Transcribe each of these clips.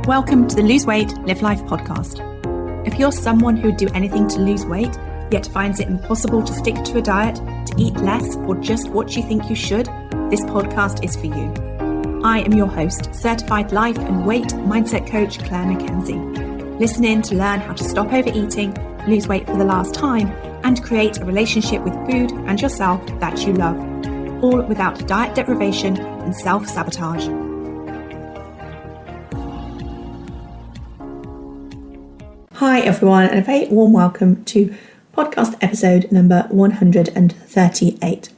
Welcome to the Lose Weight, Live Life podcast. If you're someone who would do anything to lose weight, yet finds it impossible to stick to a diet, to eat less, or just what you think you should, this podcast is for you. I am your host, certified life and weight mindset coach, Clair MACKENZIE. Listen in to learn how to stop overeating, lose weight for the last time, and create a relationship with food and yourself that you love, all without diet deprivation and self-sabotage. Hi everyone, and a very warm welcome to podcast episode number 138.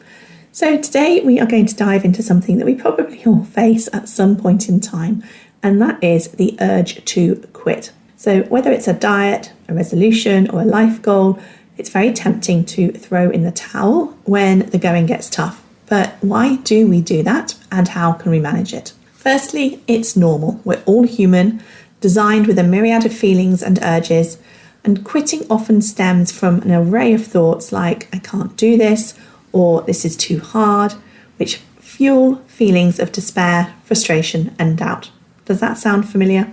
So today we are going to dive into something that we probably all face at some point in time, and that is the urge to quit. So whether it's a diet, a resolution, or a life goal, it's very tempting to throw in the towel when the going gets tough. But why do we do that, and how can we manage it? Firstly, it's normal. We're all human, designed with a myriad of feelings and urges, and quitting often stems from an array of thoughts like, I can't do this, or this is too hard, which fuel feelings of despair, frustration, and doubt. Does that sound familiar?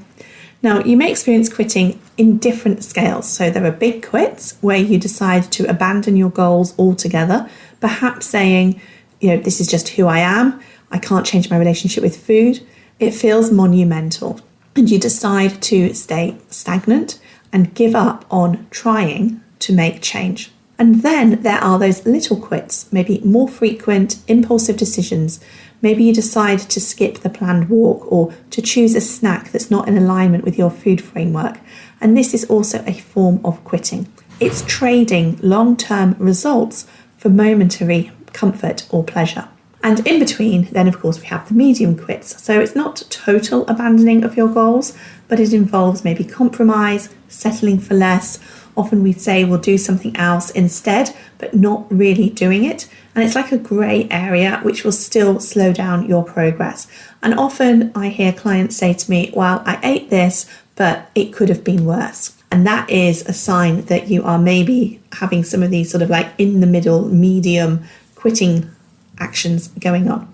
Now, you may experience quitting in different scales. So there are big quits where you decide to abandon your goals altogether, perhaps saying, this is just who I am. I can't change my relationship with food. It feels monumental. And you decide to stay stagnant and give up on trying to make change. And then there are those little quits, maybe more frequent, impulsive decisions. Maybe you decide to skip the planned walk or to choose a snack that's not in alignment with your food framework. And this is also a form of quitting. It's trading long-term results for momentary comfort or pleasure. And in between, then of course we have the medium quits. So it's not total abandoning of your goals, but it involves maybe compromise, settling for less. Often we say we'll do something else instead, but not really doing it. And it's like a grey area which will still slow down your progress. And often I hear clients say to me, well, I ate this, but it could have been worse. And that is a sign that you are maybe having some of these sort of like in the middle, medium quitting actions going on.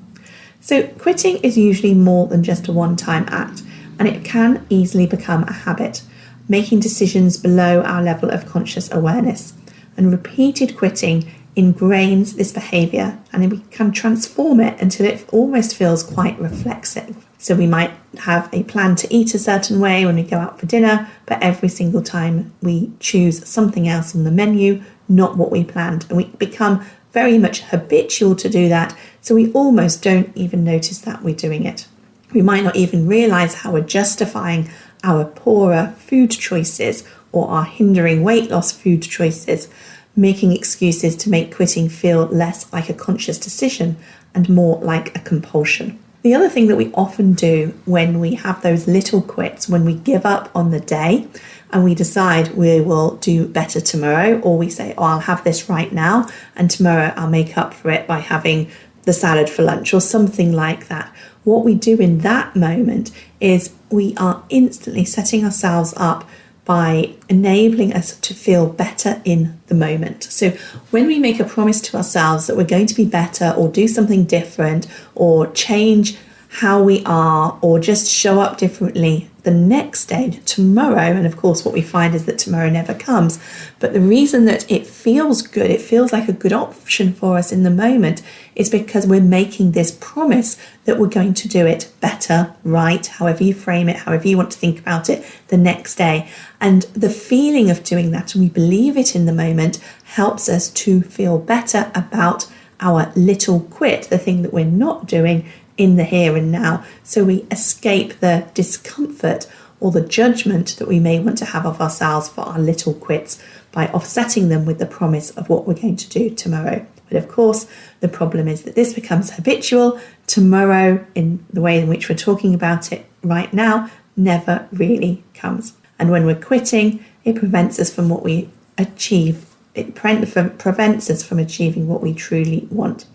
So quitting is usually more than just a one-time act, and it can easily become a habit, making decisions below our level of conscious awareness. And repeated quitting ingrains this behaviour, and we can transform it until it almost feels quite reflexive. So we might have a plan to eat a certain way when we go out for dinner, but every single time we choose something else on the menu, not what we planned, and we become very much habitual to do that, so we almost don't even notice that we're doing it. We might not even realise how we're justifying our poorer food choices or our hindering weight loss food choices, making excuses to make quitting feel less like a conscious decision and more like a compulsion. The other thing that we often do when we have those little quits, when we give up on the day and we decide we will do better tomorrow, or we say, I'll have this right now and tomorrow I'll make up for it by having the salad for lunch or something like that. What we do in that moment is we are instantly setting ourselves up by enabling us to feel better in the moment. So when we make a promise to ourselves that we're going to be better or do something different or change how we are or just show up differently the next day, tomorrow, and of course what we find is that tomorrow never comes, but the reason that it feels good, it feels like a good option for us in the moment, is because we're making this promise that we're going to do it better, right, however you frame it, however you want to think about it, the next day. And the feeling of doing that, and we believe it in the moment, helps us to feel better about our little quit, the thing that we're not doing in the here and now. So we escape the discomfort or the judgment that we may want to have of ourselves for our little quits by offsetting them with the promise of what we're going to do tomorrow. But of course, the problem is that this becomes habitual. Tomorrow, in the way in which we're talking about it right now, never really comes. And when we're quitting, it prevents us from what we achieve. It prevents us from achieving what we truly want.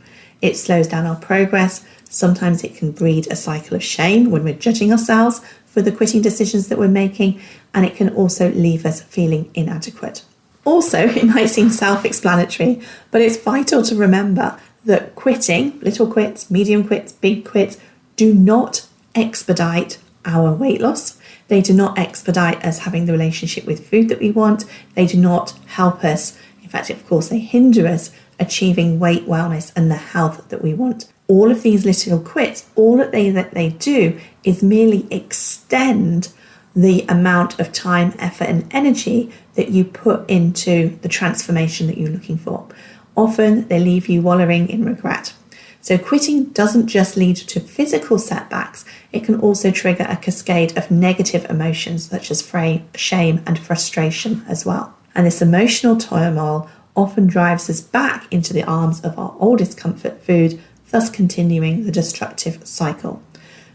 It slows down our progress. Sometimes it can breed a cycle of shame when we're judging ourselves for the quitting decisions that we're making, and it can also leave us feeling inadequate. Also, it might seem self-explanatory, but it's vital to remember that quitting, little quits, medium quits, big quits, do not expedite our weight loss. They do not expedite us having the relationship with food that we want. They do not help us. In fact, of course, they hinder us achieving weight wellness and the health that we want. All of these little quits, all that they do is merely extend the amount of time, effort, and energy that you put into the transformation that you're looking for. Often they leave you wallowing in regret. So quitting doesn't just lead to physical setbacks, it can also trigger a cascade of negative emotions such as shame and frustration as well. And this emotional turmoil often drives us back into the arms of our oldest comfort food, thus continuing the destructive cycle.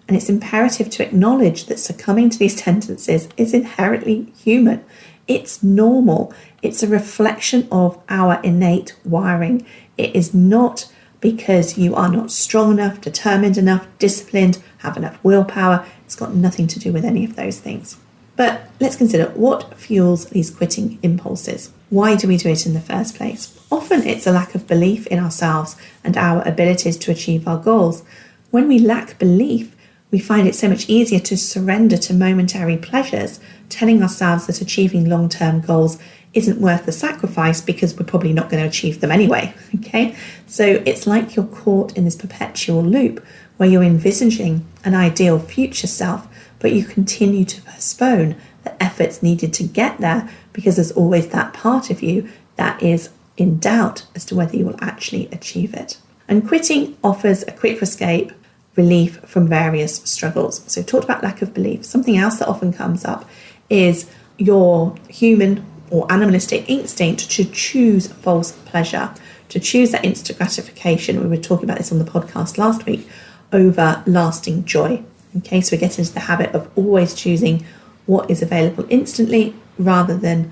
And it's imperative to acknowledge that succumbing to these tendencies is inherently human. It's normal. It's a reflection of our innate wiring. It is not because you are not strong enough, determined enough, disciplined, have enough willpower. It's got nothing to do with any of those things. But let's consider what fuels these quitting impulses. Why do we do it in the first place? Often it's a lack of belief in ourselves and our abilities to achieve our goals. When we lack belief, we find it so much easier to surrender to momentary pleasures, telling ourselves that achieving long-term goals isn't worth the sacrifice because we're probably not going to achieve them anyway, okay? So it's like you're caught in this perpetual loop where you're envisaging an ideal future self, but you continue to postpone the efforts needed to get there because there's always that part of you that is in doubt as to whether you will actually achieve it. And quitting offers a quick escape, relief from various struggles. So we've talked about lack of belief. Something else that often comes up is your human or animalistic instinct to choose false pleasure, to choose that instant gratification. We were talking about this on the podcast last week, over lasting joy. Okay, so we get into the habit of always choosing what is available instantly rather than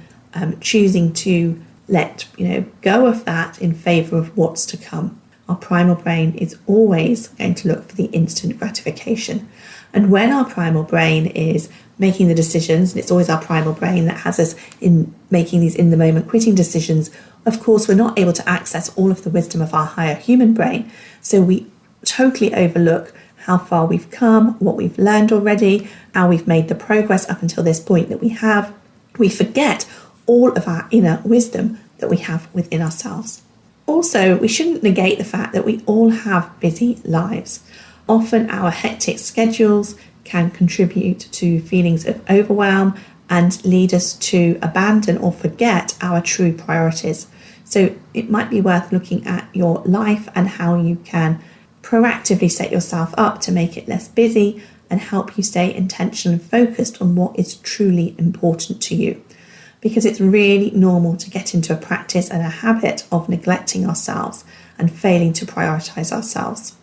choosing to let go of that in favour of what's to come. Our primal brain is always going to look for the instant gratification. And when our primal brain is making the decisions, and it's always our primal brain that has us in making these in the moment quitting decisions, of course, we're not able to access all of the wisdom of our higher human brain. So we totally overlook how far we've come, what we've learned already, how we've made the progress up until this point that we have. We forget all of our inner wisdom that we have within ourselves. Also, we shouldn't negate the fact that we all have busy lives. Often our hectic schedules can contribute to feelings of overwhelm and lead us to abandon or forget our true priorities. So it might be worth looking at your life and how you can proactively set yourself up to make it less busy and help you stay intentional and focused on what is truly important to you. Because it's really normal to get into a practice and a habit of neglecting ourselves and failing to prioritize ourselves.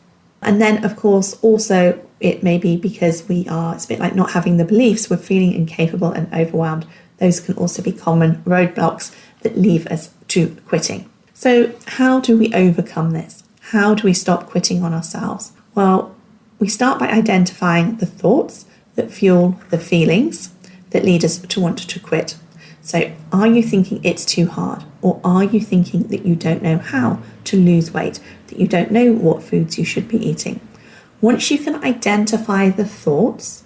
And then, of course, also it may be because it's a bit like not having the beliefs, we're feeling incapable and overwhelmed. Those can also be common roadblocks that lead us to quitting. So how do we overcome this? How do we stop quitting on ourselves? Well, we start by identifying the thoughts that fuel the feelings that lead us to want to quit. So are you thinking it's too hard? Or are you thinking that you don't know how to lose weight, that you don't know what foods you should be eating? Once you can identify the thoughts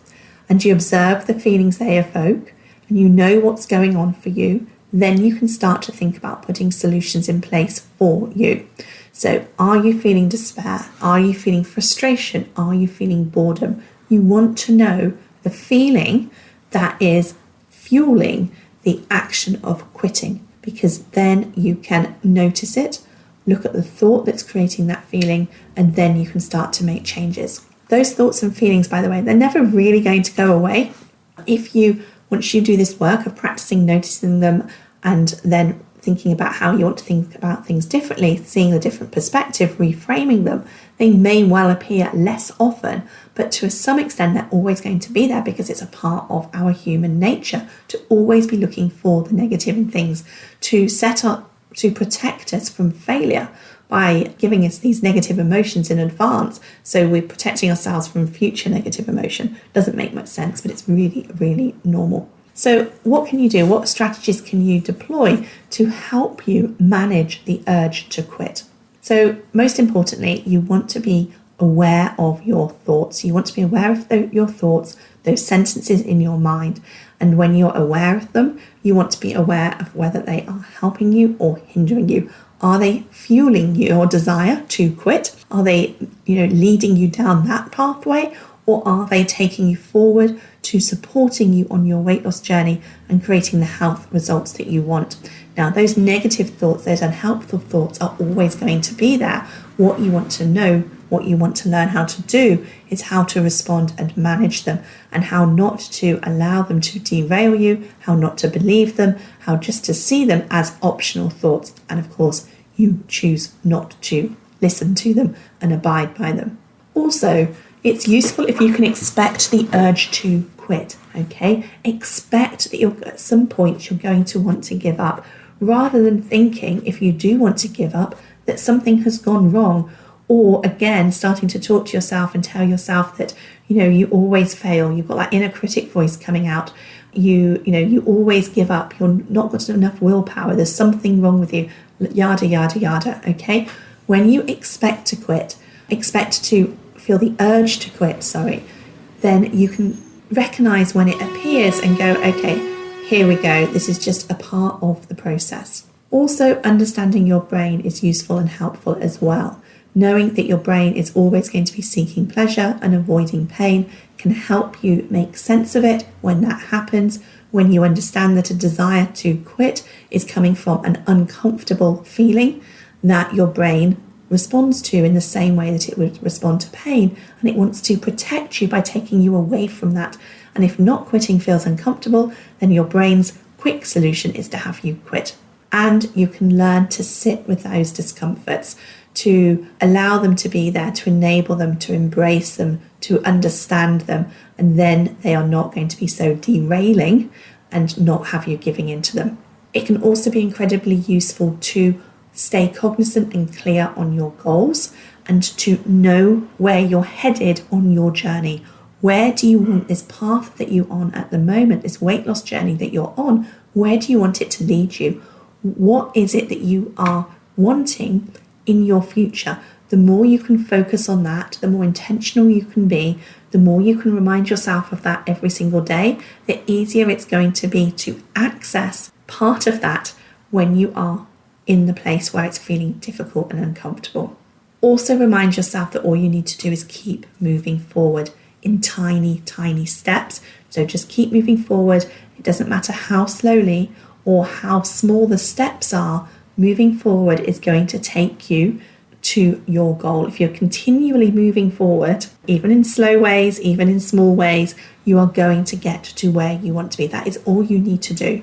and you observe the feelings they evoke and you know what's going on for you, then you can start to think about putting solutions in place for you. So are you feeling despair? Are you feeling frustration? Are you feeling boredom? You want to know the feeling that is fueling the action of quitting, because then you can notice it, look at the thought that's creating that feeling, and then you can start to make changes. Those thoughts and feelings, by the way, they're never really going to go away. Once you do this work of practicing noticing them and then thinking about how you want to think about things differently, seeing the different perspective, reframing them, they may well appear less often, but to some extent they're always going to be there because it's a part of our human nature to always be looking for the negative in things, to protect us from failure by giving us these negative emotions in advance. So we're protecting ourselves from future negative emotion. Doesn't make much sense, but it's really, really normal. So what can you do? What strategies can you deploy to help you manage the urge to quit? So most importantly, you want to be aware of your thoughts. You want to be aware of your thoughts, those sentences in your mind. And when you're aware of them, you want to be aware of whether they are helping you or hindering you. Are they fueling your desire to quit? Are they, leading you down that pathway? Or are they taking you forward to supporting you on your weight loss journey and creating the health results that you want? Now, those negative thoughts, those unhelpful thoughts are always going to be there. What you want to know, what you want to learn how to do is how to respond and manage them, and how not to allow them to derail you, how not to believe them, how just to see them as optional thoughts. And of course, you choose not to listen to them and abide by them. Also, it's useful if you can expect the urge to quit, okay? Expect that at some point you're going to want to give up, rather than thinking, if you do want to give up, that something has gone wrong, or again, starting to talk to yourself and tell yourself that, you always fail. You've got that inner critic voice coming out. You always give up. You're not got enough willpower. There's something wrong with you, yada, yada, yada, okay? When you expect to quit, expect to feel the urge to quit, then you can recognize when it appears and go, okay, here we go. This is just a part of the process. Also, understanding your brain is useful and helpful as well. Knowing that your brain is always going to be seeking pleasure and avoiding pain can help you make sense of it when that happens, when you understand that a desire to quit is coming from an uncomfortable feeling that your brain responds to in the same way that it would respond to pain, and it wants to protect you by taking you away from that. And if not quitting feels uncomfortable, then your brain's quick solution is to have you quit. And you can learn to sit with those discomforts, to allow them to be there, to enable them, to embrace them, to understand them, and then they are not going to be so derailing and not have you giving into them. It can also be incredibly useful to stay cognizant and clear on your goals, and to know where you're headed on your journey. Where do you want this path that you're on at the moment, this weight loss journey that you're on, where do you want it to lead you? What is it that you are wanting in your future? The more you can focus on that, the more intentional you can be, the more you can remind yourself of that every single day, the easier it's going to be to access part of that when you are in the place where it's feeling difficult and uncomfortable. Also remind yourself that all you need to do is keep moving forward in tiny, tiny steps. So just keep moving forward. It doesn't matter how slowly or how small the steps are, moving forward is going to take you to your goal. If you're continually moving forward, even in slow ways, even in small ways, you are going to get to where you want to be. That is all you need to do.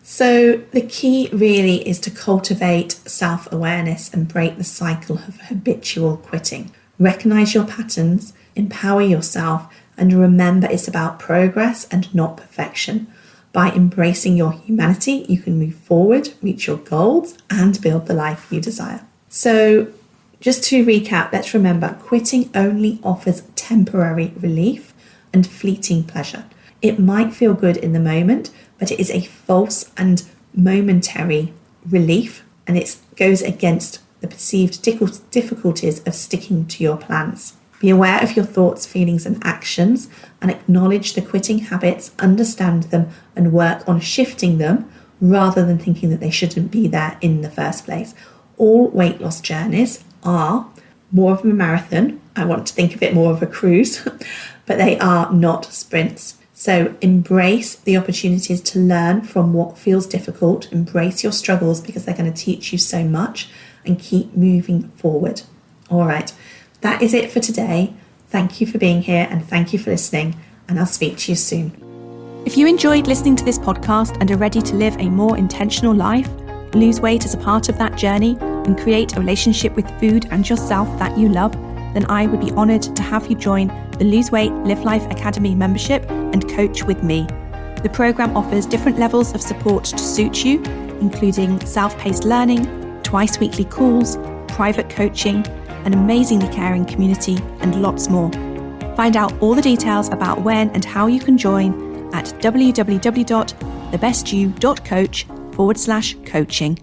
So the key really is to cultivate self-awareness and break the cycle of habitual quitting. Recognize your patterns, empower yourself, and remember it's about progress and not perfection. By embracing your humanity, you can move forward, reach your goals, and build the life you desire. So just to recap, let's remember quitting only offers temporary relief and fleeting pleasure. It might feel good in the moment, but it is a false and momentary relief, and it goes against the perceived difficulties of sticking to your plans. Be aware of your thoughts, feelings, and actions, and acknowledge the quitting habits, understand them, and work on shifting them rather than thinking that they shouldn't be there in the first place. All weight loss journeys are more of a marathon. I want to think of it more of a cruise, but they are not sprints. So embrace the opportunities to learn from what feels difficult, embrace your struggles because they're going to teach you so much, and keep moving forward. All right, that is it for today. Thank you for being here and thank you for listening, and I'll speak to you soon. If you enjoyed listening to this podcast and are ready to live a more intentional life, lose weight as a part of that journey, and create a relationship with food and yourself that you love, then I would be honoured to have you join the Lose Weight Live Life Academy membership and coach with me. The programme offers different levels of support to suit you, including self-paced learning, twice weekly calls, private coaching, an amazingly caring community, and lots more. Find out all the details about when and how you can join at www.thebestyou.coach/coaching.